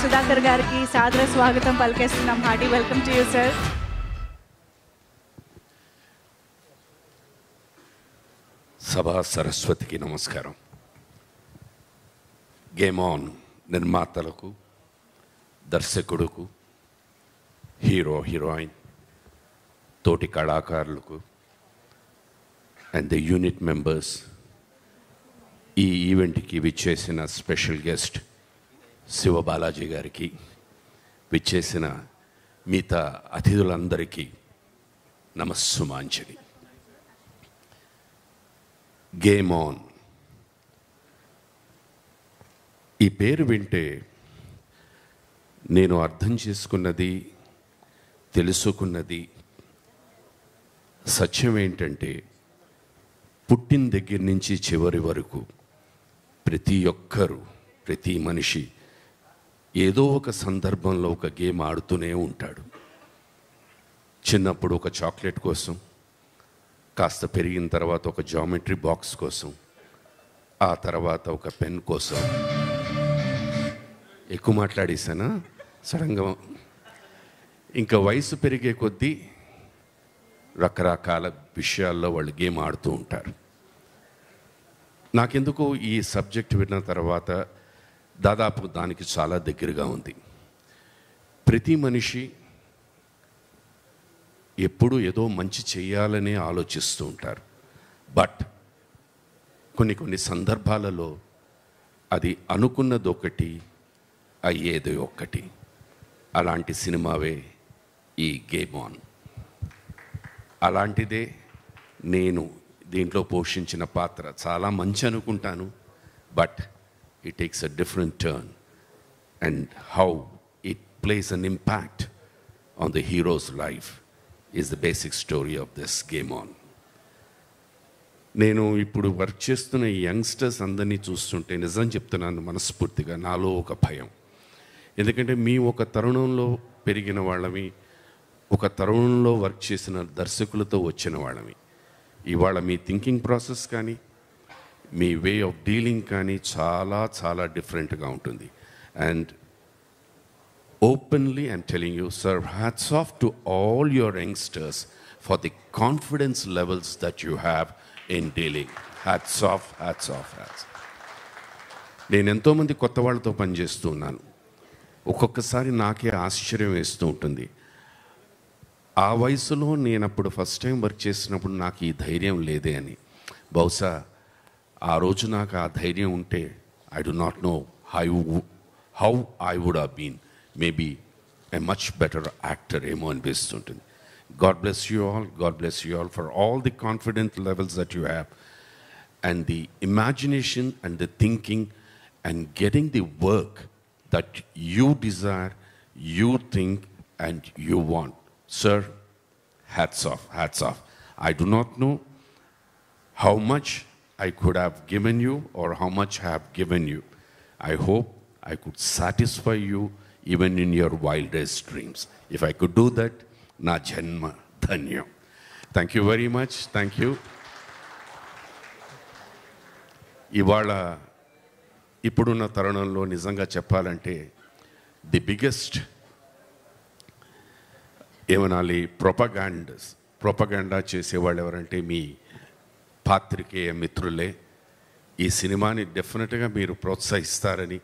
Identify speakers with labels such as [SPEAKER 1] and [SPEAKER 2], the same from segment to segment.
[SPEAKER 1] సుధాకర్ గారికి సాదర స్వాగతం పలికేస్తున్నాం. Hearty welcome to you sir.
[SPEAKER 2] సభా సరస్వతికి నమస్కారం. గేమ్ ఆన్ నిర్మాతలకు, దర్శకుడుకు, హీరో హీరోయిన్, తోటి కళాకారులకు అండ్ ద యూనిట్ మెంబర్స్, ఈ ఈవెంట్కి విచ్చేసిన స్పెషల్ గెస్ట్ శివబాలాజీ గారికి, విచ్చేసిన మిగతా అతిథులందరికీ నమస్సుమాంజలి. గేమ్ ఆన్ ఈ పేరు వింటే నేను అర్థం చేసుకున్నది, తెలుసుకున్నది సత్యం ఏంటంటే, పుట్టిన దగ్గర నుంచి చివరి వరకు ప్రతి ఒక్కరూ, ప్రతి మనిషి ఏదో ఒక సందర్భంలో ఒక గేమ్ ఆడుతూనే ఉంటాడు. చిన్నప్పుడు ఒక చాక్లెట్ కోసం, కాస్త పెరిగిన తర్వాత ఒక జామెట్రీ బాక్స్ కోసం, ఆ తర్వాత ఒక పెన్ కోసం. ఎక్కువ మాట్లాడేసానా సడన్గా? ఇంకా వయసు పెరిగే కొద్దీ రకరకాల విషయాల్లో వాళ్ళు గేమ్ ఆడుతూ ఉంటారు. నాకెందుకు ఈ సబ్జెక్ట్ విన్న తర్వాత దాదాపు దానికి చాలా దగ్గరగా ఉంది. ప్రతి మనిషి ఎప్పుడు ఏదో మంచి చేయాలనే ఆలోచిస్తూ ఉంటారు. బట్ కొన్ని సందర్భాలలో అది అనుకున్నది ఒకటి, అయ్యేది ఒకటి. అలాంటి సినిమావే ఈ గేమ్ ఆన్. అలాంటిదే నేను దీంట్లో పోషించిన పాత్ర. చాలా మంచి అనుకుంటాను, but it takes a different turn and how it place an impact on the heroes life is the basic story of this game on. నేను ఇప్పుడు వర్క్ చేస్తున్న ఈ యంగ్స్టర్స్ అందరినీ చూస్తుంటే నిజం చెప్తున్నాను, మనస్ఫూర్తిగా నాలో ఒక భయం. ఎందుకంటే మీ ఒక తరుణంలో పెరిగిన వాళ్ళమి, ఒక తరుణంలో వర్క్ చేసిన దర్శకులతో వచ్చిన వాళ్ళమి. ఇవాళ మీ థింకింగ్ ప్రాసెస్ కానీ, మీ వే ఆఫ్ డీలింగ్ కానీ చాలా చాలా డిఫరెంట్గా ఉంటుంది. And openly I'm telling you sir, hats off to all your youngsters for the confidence levels that you have in dealing. Hats off, hats off, hats. నేను ఎంతోమంది కొత్త వాళ్ళతో పనిచేస్తూ ఉన్నాను. ఒక్కొక్కసారి నాకే ఆశ్చర్యం వేస్తూ ఉంటుంది. ఆ వయసులో నేను అప్పుడు ఫస్ట్ టైం వర్క్ చేసినప్పుడు నాకు ఈ ధైర్యం లేదే అని. బహుశా ఆ రోజు నాకు ఆ ధైర్యం ఉంటే I do not know how I would have been maybe a much better actor ఏమో అనిపిస్తుంటుంది. God bless you all, God bless you all for all the confident levels that you have and the imagination and the thinking and getting the work that you desire, you think and you want. Sir, hats off, hats off. I do not know how much I could have given you or how much I have given you. I hope I could satisfy you even in your wildest dreams. If I could do that, na janma dhanyam. Thank you very much. Thank you. Ivala ఇప్పుడున్న తరుణంలో నిజంగా చెప్పాలంటే the biggest ఏమనాలి propaganda చేసేవాళ్ళు ఎవరంటే మీ పాత్రికేయ మిత్రులే. ఈ సినిమాని డెఫినెట్గా మీరు ప్రోత్సహిస్తారని,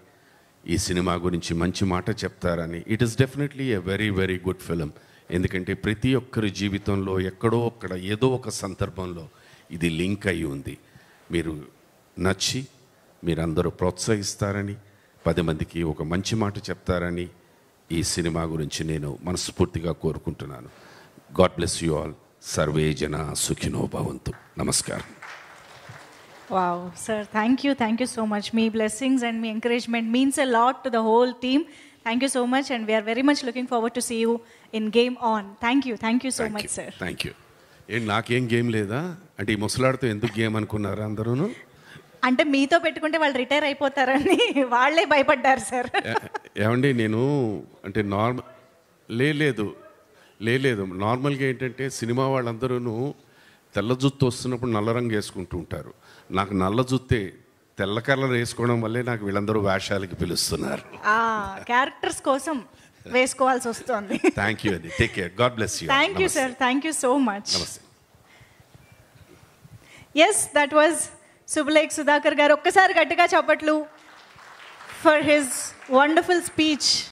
[SPEAKER 2] ఈ సినిమా గురించి మంచి మాట చెప్తారని. It is definitely a very very good film. ఎందుకంటే ప్రతి ఒక్కరి జీవితంలో ఎక్కడో అక్కడ ఏదో ఒక సందర్భంలో ఇది లింక్ అయి ఉంది. మీరు నచ్చి మీరందరూ ప్రోత్సహిస్తారని, 10 మందికి ఒక మంచి మాట చెప్తారని ఈ సినిమా గురించి నేను మనస్ఫూర్తిగా కోరుకుంటున్నాను. God bless you all. సర్వే జన సుఖినో భవంతు. నమస్కారం.
[SPEAKER 1] Wow sir, thank you so much. మీ బ్లెస్సింగ్స్ అండ్ మీ encouragement means a lot to the whole team. Thank you so much and we are very much looking forward to see you in game on. Thank you so much sir.
[SPEAKER 2] Thank you. నాకేం game లేదా అంటే ఈ ముసలాడితో ఎందుకు game అనుకున్నారా అందరూ?
[SPEAKER 1] అంటే మీతో పెట్టుకుంటే వాళ్ళు రిటైర్ అయిపోతారని వాళ్ళే భయపడ్డారు సార్.
[SPEAKER 2] ఏమండి నేను అంటే లేదు నార్మల్గా ఏంటంటే సినిమా వాళ్ళందరూ తెల్ల జుత్తు వస్తున్నప్పుడు నల్ల రంగు వేసుకుంటూ ఉంటారు. నాకు నల్ల జుత్తే తెల్ల కలర్ వేసుకోవడం వల్లే నాకు వీళ్ళందరూ వేషాలకి పిలుస్తున్నారు.
[SPEAKER 1] క్యారెక్టర్స్ కోసం వేసుకోవాల్సి వస్తుంది.
[SPEAKER 2] థ్యాంక్ యూ అండి. Take care. God bless you.
[SPEAKER 1] Thank you sir. Thank you so much.
[SPEAKER 2] నమస్తే.
[SPEAKER 1] ఎస్, దట్ వాజ్ సుబులేఖ్ సుధాకర్ గారు. ఒక్కసారి గట్టిగా చప్పట్లు ఫర్ హిజ్ వండర్ఫుల్ స్పీచ్.